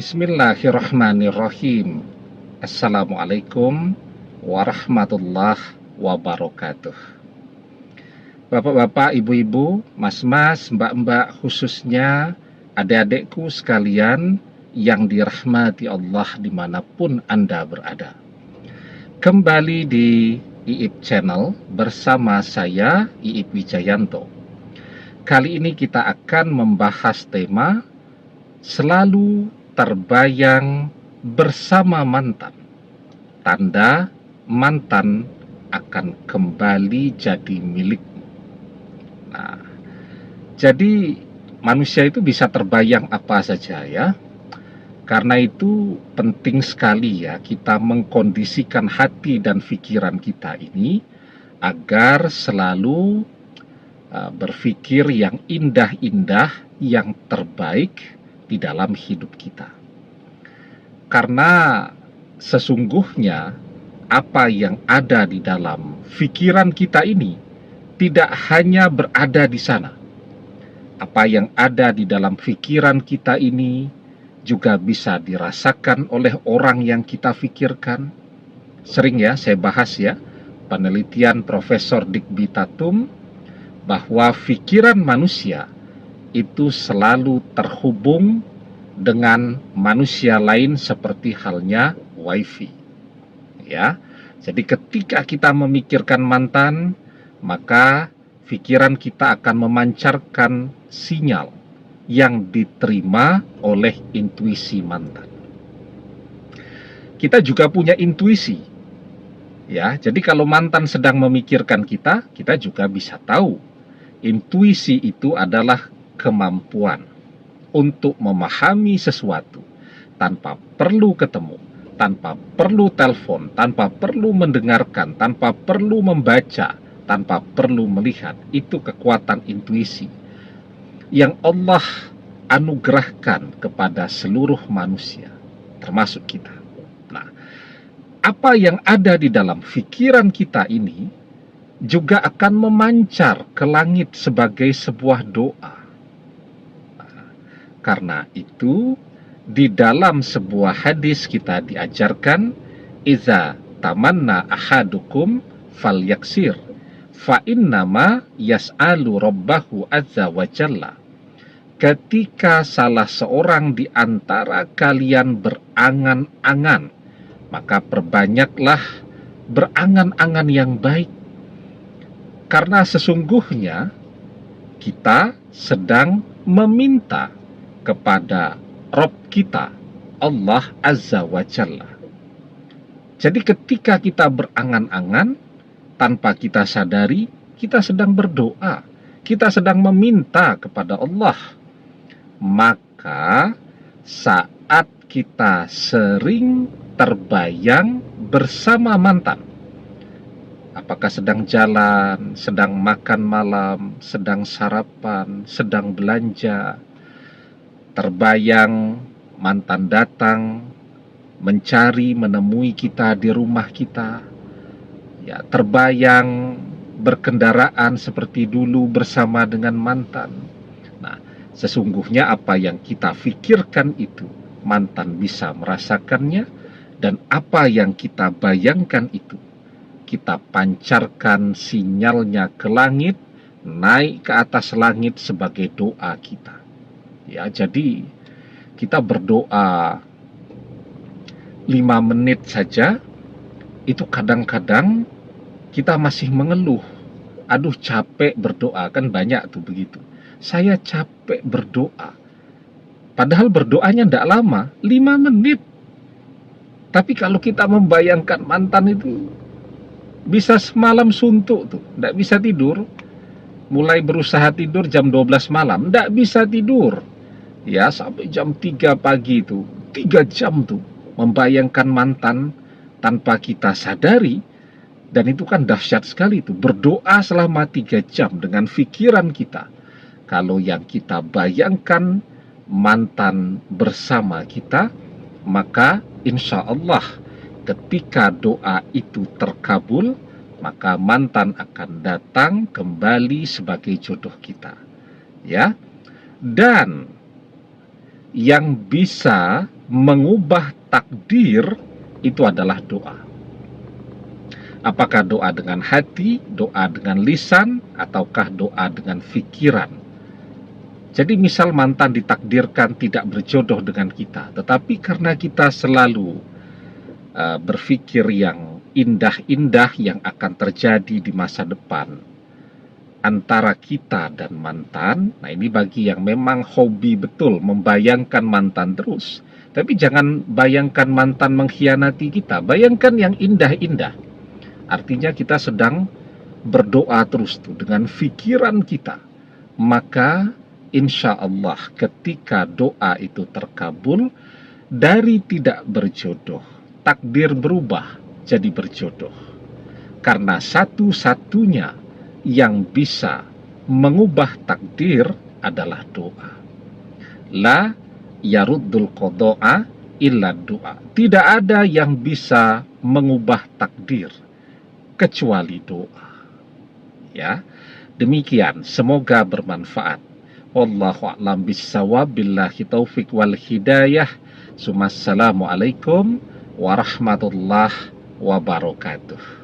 Bismillahirrahmanirrahim. Assalamualaikum warahmatullahi wabarakatuh. Bapak-bapak, ibu-ibu, mas-mas, mbak-mbak, khususnya adik-adikku sekalian yang dirahmati Allah dimanapun Anda berada. Kembali di IIP Channel bersama saya, IIP Wijayanto. Kali ini kita akan membahas tema selalu terbayang bersama mantan. Tanda mantan akan kembali jadi milikmu. Nah, jadi manusia itu bisa terbayang apa saja ya. Karena itu penting sekali ya kita mengkondisikan hati dan pikiran kita ini agar selalu berpikir yang indah-indah, yang terbaik di dalam hidup kita. Karena sesungguhnya apa yang ada di dalam pikiran kita ini tidak hanya berada di sana. Apa yang ada di dalam pikiran kita ini juga bisa dirasakan oleh orang yang kita pikirkan. Sering ya saya bahas ya, penelitian Profesor Digby Tatum bahwa pikiran manusia itu selalu terhubung dengan manusia lain seperti halnya wifi. Ya. Jadi ketika kita memikirkan mantan, maka pikiran kita akan memancarkan sinyal yang diterima oleh intuisi mantan. Kita juga punya intuisi. Ya, jadi kalau mantan sedang memikirkan kita juga bisa tahu. Intuisi itu adalah kemampuan untuk memahami sesuatu tanpa perlu ketemu, tanpa perlu telepon, tanpa perlu mendengarkan, tanpa perlu membaca, tanpa perlu melihat. Itu kekuatan intuisi yang Allah anugerahkan kepada seluruh manusia, termasuk kita. Nah, apa yang ada di dalam pikiran kita ini juga akan memancar ke langit sebagai sebuah doa. Karena itu, di dalam sebuah hadis kita diajarkan, iza tamanna ahadukum falyaksir, fa innama yas'alu rabbahu azza wa jalla. Ketika salah seorang di antara kalian berangan-angan, maka perbanyaklah berangan-angan yang baik. Karena sesungguhnya kita sedang meminta kepada Rabb kita, Allah Azza wa Jalla. Jadi ketika kita berangan-angan, tanpa kita sadari, kita sedang berdoa, kita sedang meminta kepada Allah. Maka saat kita sering terbayang bersama mantan, apakah sedang jalan, sedang makan malam, sedang sarapan, sedang belanja, terbayang mantan datang mencari, menemui kita di rumah kita, ya, terbayang berkendaraan seperti dulu bersama dengan mantan. Nah, sesungguhnya apa yang kita pikirkan itu mantan bisa merasakannya, dan apa yang kita bayangkan itu kita pancarkan sinyalnya ke langit, naik ke atas langit sebagai doa kita. Ya, jadi kita berdoa 5 menit saja, itu kadang-kadang kita masih mengeluh. Aduh, capek berdoa, kan banyak tuh begitu. Saya capek berdoa. Padahal berdoanya tidak lama, 5 menit. Tapi kalau kita membayangkan mantan itu bisa semalam suntuk tuh, tidak bisa tidur. Mulai berusaha tidur jam 12 malam, tidak bisa tidur. Ya, sampai jam 3 pagi itu, 3 jam tuh, membayangkan mantan tanpa kita sadari. Dan itu kan dahsyat sekali tuh, berdoa selama 3 jam dengan pikiran kita. Kalau yang kita bayangkan mantan bersama kita, maka insya Allah ketika doa itu terkabul, maka mantan akan datang kembali sebagai jodoh kita. Ya. Dan yang bisa mengubah takdir itu adalah doa. Apakah doa dengan hati, doa dengan lisan, ataukah doa dengan pikiran? Jadi misal mantan ditakdirkan tidak berjodoh dengan kita, tetapi karena kita selalu berpikir yang indah-indah yang akan terjadi di masa depan antara kita dan mantan. Nah, ini bagi yang memang hobi betul membayangkan mantan terus. Tapi jangan bayangkan mantan mengkhianati kita, bayangkan yang indah-indah. Artinya kita sedang berdoa terus tuh dengan pikiran kita. Maka insya Allah ketika doa itu terkabul, dari tidak berjodoh, takdir berubah jadi berjodoh. Karena satu-satunya yang bisa mengubah takdir adalah doa. La yaruddul qada'a illa doa. Tidak ada yang bisa mengubah takdir kecuali doa. Ya, demikian. Semoga bermanfaat. Wallahu a'lam bissawab. Billahi taufik wal hidayah. Assalamualaikum warahmatullahi wabarakatuh.